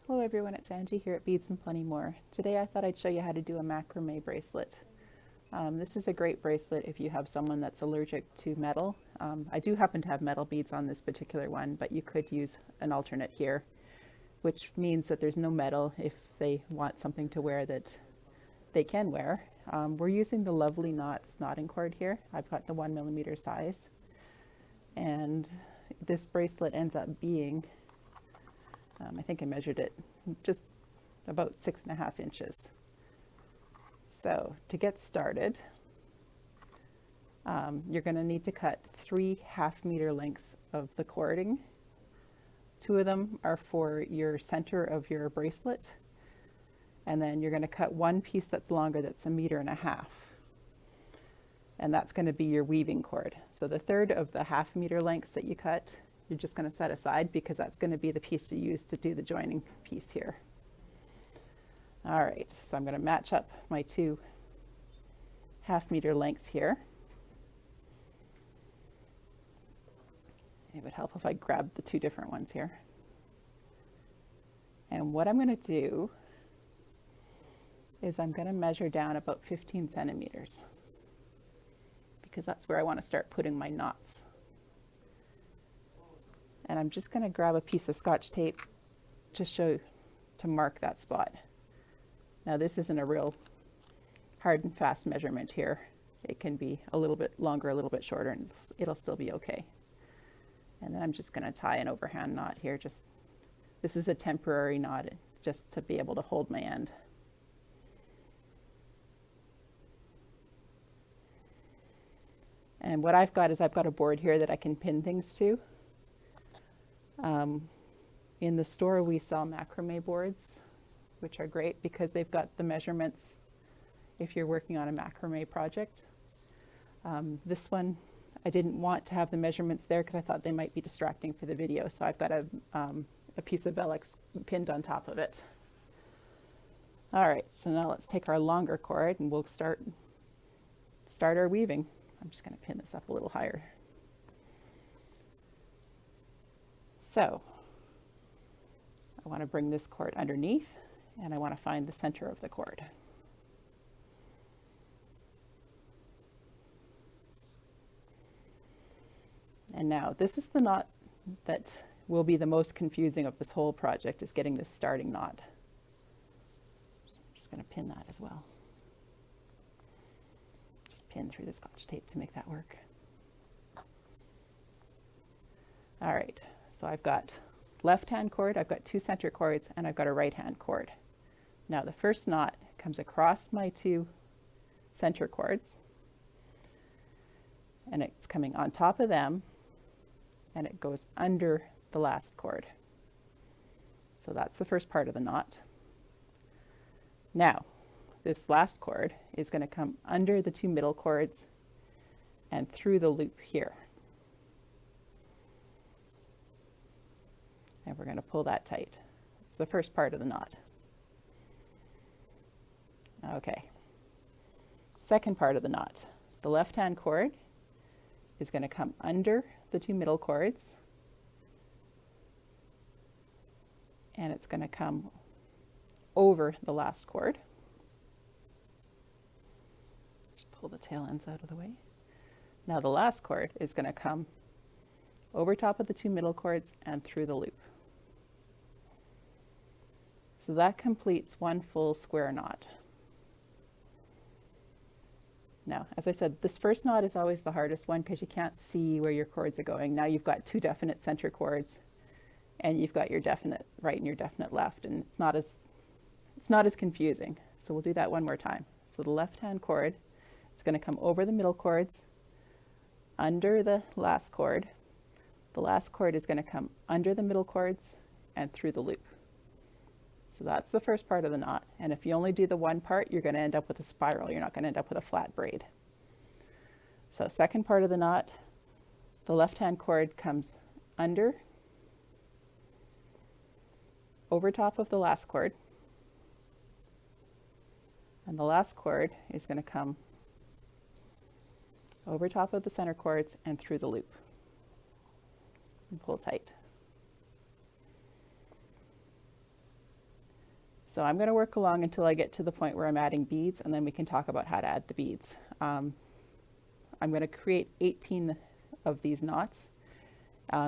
Hello everyone, it's Angie here at Beads and Plenty More. Today I thought I'd show you how to do a macrame bracelet. This is a great bracelet if you have someone that's allergic to metal. I do happen to have metal beads on this particular one, but you could use an alternate here, which means that there's no metal if they want something to wear that they can wear. We're using the Lovely Knots knotting cord here. I've got the 1mm size, and this bracelet ends up being I think I measured it just about 6.5 inches. So to get started, you're going to need to cut 3 half-meter lengths of the cording. 2 of them are for your center of your bracelet, and then you're going to cut one piece that's longer, that's 1.5 meters, and that's going to be your weaving cord. So the third of the half-meter lengths that you cut, you're just going to set aside because that's going to be the piece you use to do the joining piece here. All right, so I'm going to match up my 2 half-meter lengths here. It would help if I grabbed the 2 different ones here. And what I'm going to do is I'm going to measure down about 15 centimeters because that's where I want to start putting my knots. And I'm just going to grab a piece of Scotch tape to mark that spot. Now this isn't a real hard and fast measurement here. It can be a little bit longer, a little bit shorter, and it'll still be okay. And then I'm just going to tie an overhand knot here. This is a temporary knot just to be able to hold my end. And what I've got is I've got a board here that I can pin things to. In the store we sell Macrame Boards, which are great because they've got the measurements if you're working on a macrame project. This one I didn't want to have the measurements there because I thought they might be distracting for the video, so I've got a piece of Velux pinned on top of it. All right, so now let's take our longer cord and we'll start our weaving. I'm just going to pin this up a little higher. So I want to bring this cord underneath and I want to find the center of the cord. And now this is the knot that will be the most confusing of this whole project, is getting this starting knot. I'm just going to pin that as well. Just pin through the Scotch tape to make that work. All right. So I've got left-hand cord, I've got 2 center cords, and I've got a right-hand cord. Now the first knot comes across my 2 center cords, and it's coming on top of them, and it goes under the last cord. So that's the first part of the knot. Now, this last cord is going to come under the 2 middle cords and through the loop here. And we're going to pull that tight. It's the first part of the knot. Okay. Second part of the knot. The left-hand cord is going to come under the 2 middle cords, and it's going to come over the last cord. Just pull the tail ends out of the way. Now the last cord is going to come over top of the 2 middle cords and through the loop. So that completes 1 full square knot. Now, as I said, this first knot is always the hardest one because you can't see where your cords are going. Now you've got 2 definite center cords, and you've got your definite right and your definite left, and it's not as confusing. So we'll do that one more time. So the left-hand cord is going to come over the middle cords, under the last cord. The last cord is going to come under the middle cords and through the loop. So that's the first part of the knot. And if you only do the one part, you're going to end up with a spiral. You're not going to end up with a flat braid. So second part of the knot, the left-hand cord comes under, over top of the last cord. And the last cord is going to come over top of the center cords and through the loop. And pull tight. So I'm going to work along until I get to the point where I'm adding beads, and then we can talk about how to add the beads. I'm going to create 18 of these knots.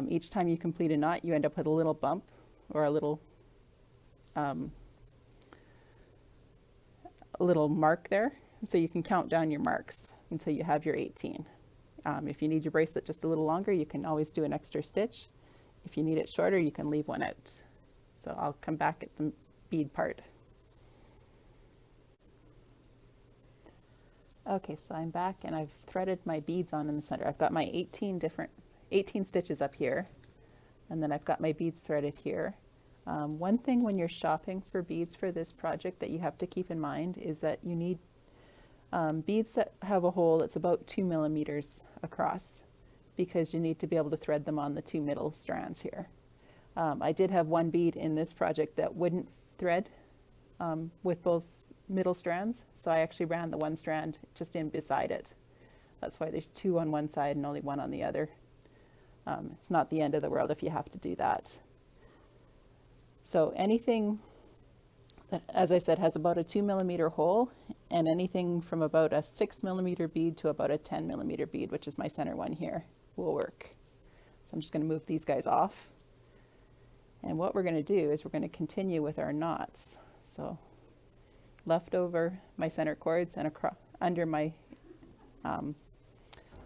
Each time you complete a knot, you end up with a little bump or a little mark there. So you can count down your marks until you have your 18. If you need your bracelet just a little longer, you can always do an extra stitch. If you need it shorter, you can leave one out. So I'll come back at the bead part. Okay, so I'm back and I've threaded my beads on in the center. I've got my 18 stitches up here, and then I've got my beads threaded here. One thing when you're shopping for beads for this project that you have to keep in mind is that you need beads that have a hole that's about 2 millimeters across, because you need to be able to thread them on the two middle strands here. I did have one bead in this project that wouldn't thread with both middle strands, so I actually ran the one strand just in beside it. That's why there's two on one side and only one on the other. It's not the end of the world if you have to do that. So anything that, as I said, has about a 2 millimeter hole, and anything from about a 6 millimeter bead to about a 10 millimeter bead, which is my center one here, will work. So I'm just going to move these guys off. And what we're going to do is we're going to continue with our knots. So left over my center cords and across under my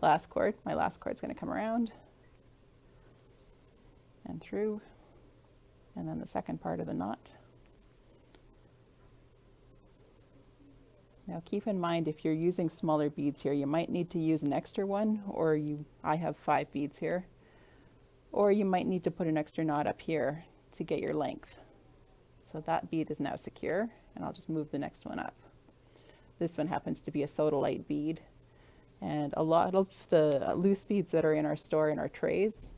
last cord. My last cord's going to come around and through, and then the second part of the knot. Now keep in mind, if you're using smaller beads here, you might need to use an extra one, or I have 5 beads here, or you might need to put an extra knot up here to get your length. So that bead is now secure, and I'll just move the next one up. This one happens to be a sodalite bead, and a lot of the loose beads that are in our store in our trays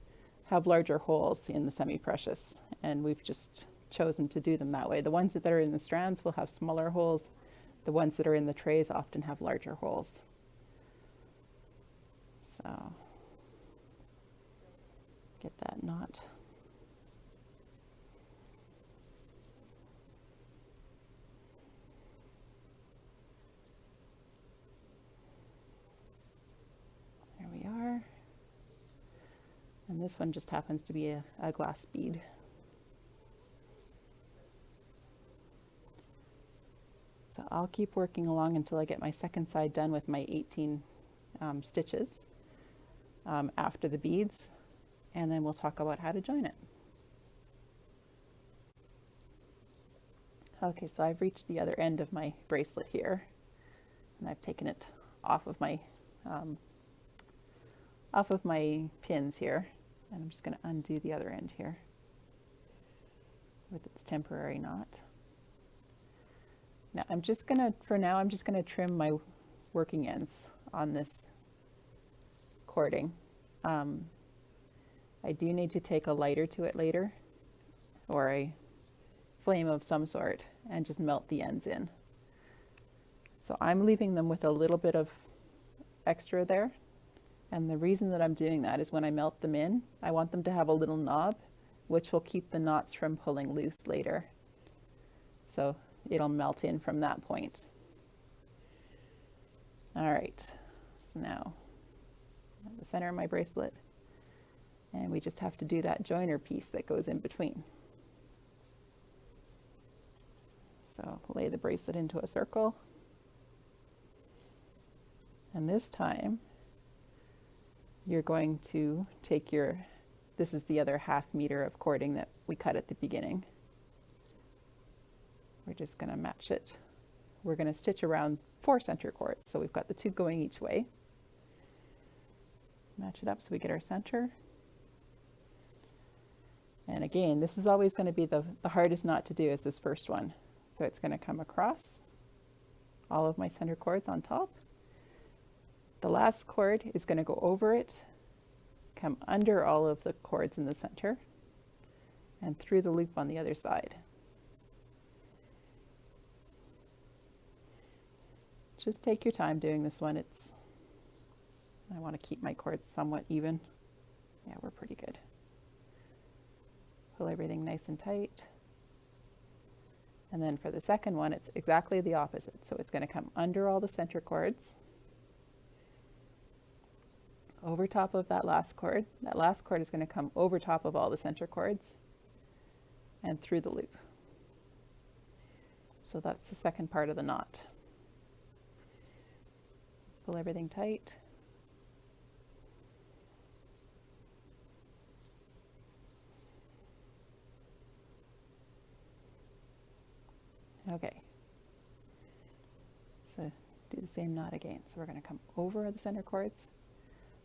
have larger holes in the semi-precious, and we've just chosen to do them that way. The ones that are in the strands will have smaller holes. The ones that are in the trays often have larger holes. So get that knot. There we are. And this one just happens to be a glass bead. So I'll keep working along until I get my second side done with my 18 stitches after the beads, and then we'll talk about how to join it. Okay, so I've reached the other end of my bracelet here, and I've taken it off of my pins here, and I'm just going to undo the other end here with its temporary knot. Now I'm just going to trim my working ends on this cording. I do need to take a lighter to it later, or a flame of some sort, and just melt the ends in. So I'm leaving them with a little bit of extra there. And the reason that I'm doing that is when I melt them in, I want them to have a little knob, which will keep the knots from pulling loose later. So it'll melt in from that point. All right, so now I'm at the center of my bracelet, and we just have to do that joiner piece that goes in between. So lay the bracelet into a circle, and this time you're going to take this is the other 1/2 meter of cording that we cut at the beginning. We're just going to match it. We're going to stitch around 4 center cords. So we've got the 2 going each way. Match it up so we get our center. And again, this is always going to be the hardest knot to do, is this first one. So it's going to come across all of my center cords on top. The last cord is going to go over it, come under all of the cords in the center, and through the loop on the other side. Just take your time doing this one. I want to keep my cords somewhat even. Yeah, we're pretty good. Pull everything nice and tight. And then for the second one, it's exactly the opposite. So it's going to come under all the center cords, over top of that last cord. That last cord is going to come over top of all the center cords and through the loop. So that's the second part of the knot. Pull everything tight. Okay, so do the same knot again. So we're going to come over the center cords,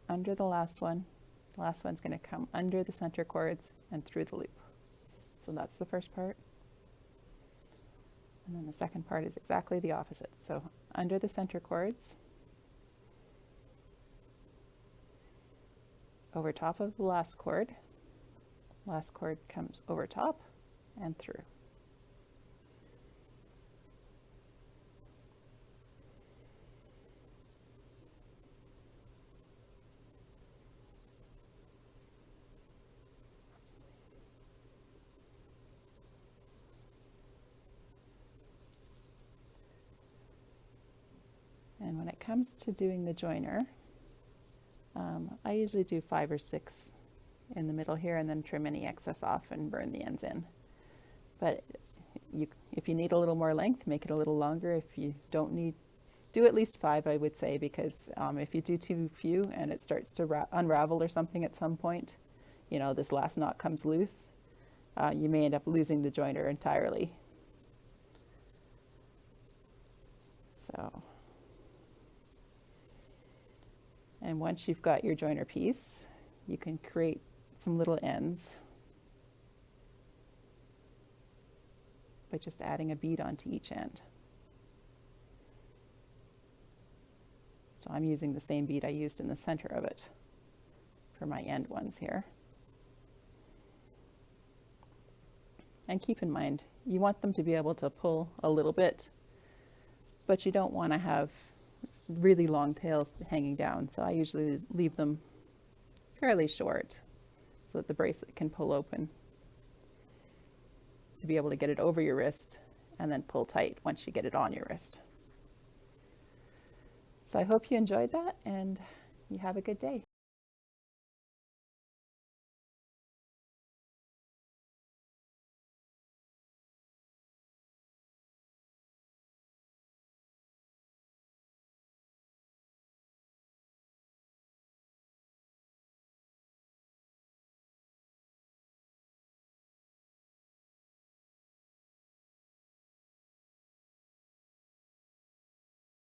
under the last one. The last one's going to come under the center cords and through the loop. So that's the first part. And then the second part is exactly the opposite. So under the center cords, over top of the last cord comes over top and through. And when it comes to doing the joiner, I usually do 5 or 6 in the middle here and then trim any excess off and burn the ends in. But if you need a little more length, make it a little longer. If you don't need, do at least 5, I would say, because if you do too few and it starts to unravel or something at some point, you know, this last knot comes loose, you may end up losing the joiner entirely. So. And once you've got your joiner piece, you can create some little ends by just adding a bead onto each end. So I'm using the same bead I used in the center of it for my end ones here. And keep in mind, you want them to be able to pull a little bit, but you don't want to have really long tails hanging down. So I usually leave them fairly short so that the bracelet can pull open to be able to get it over your wrist and then pull tight once you get it on your wrist. So I hope you enjoyed that and you have a good day.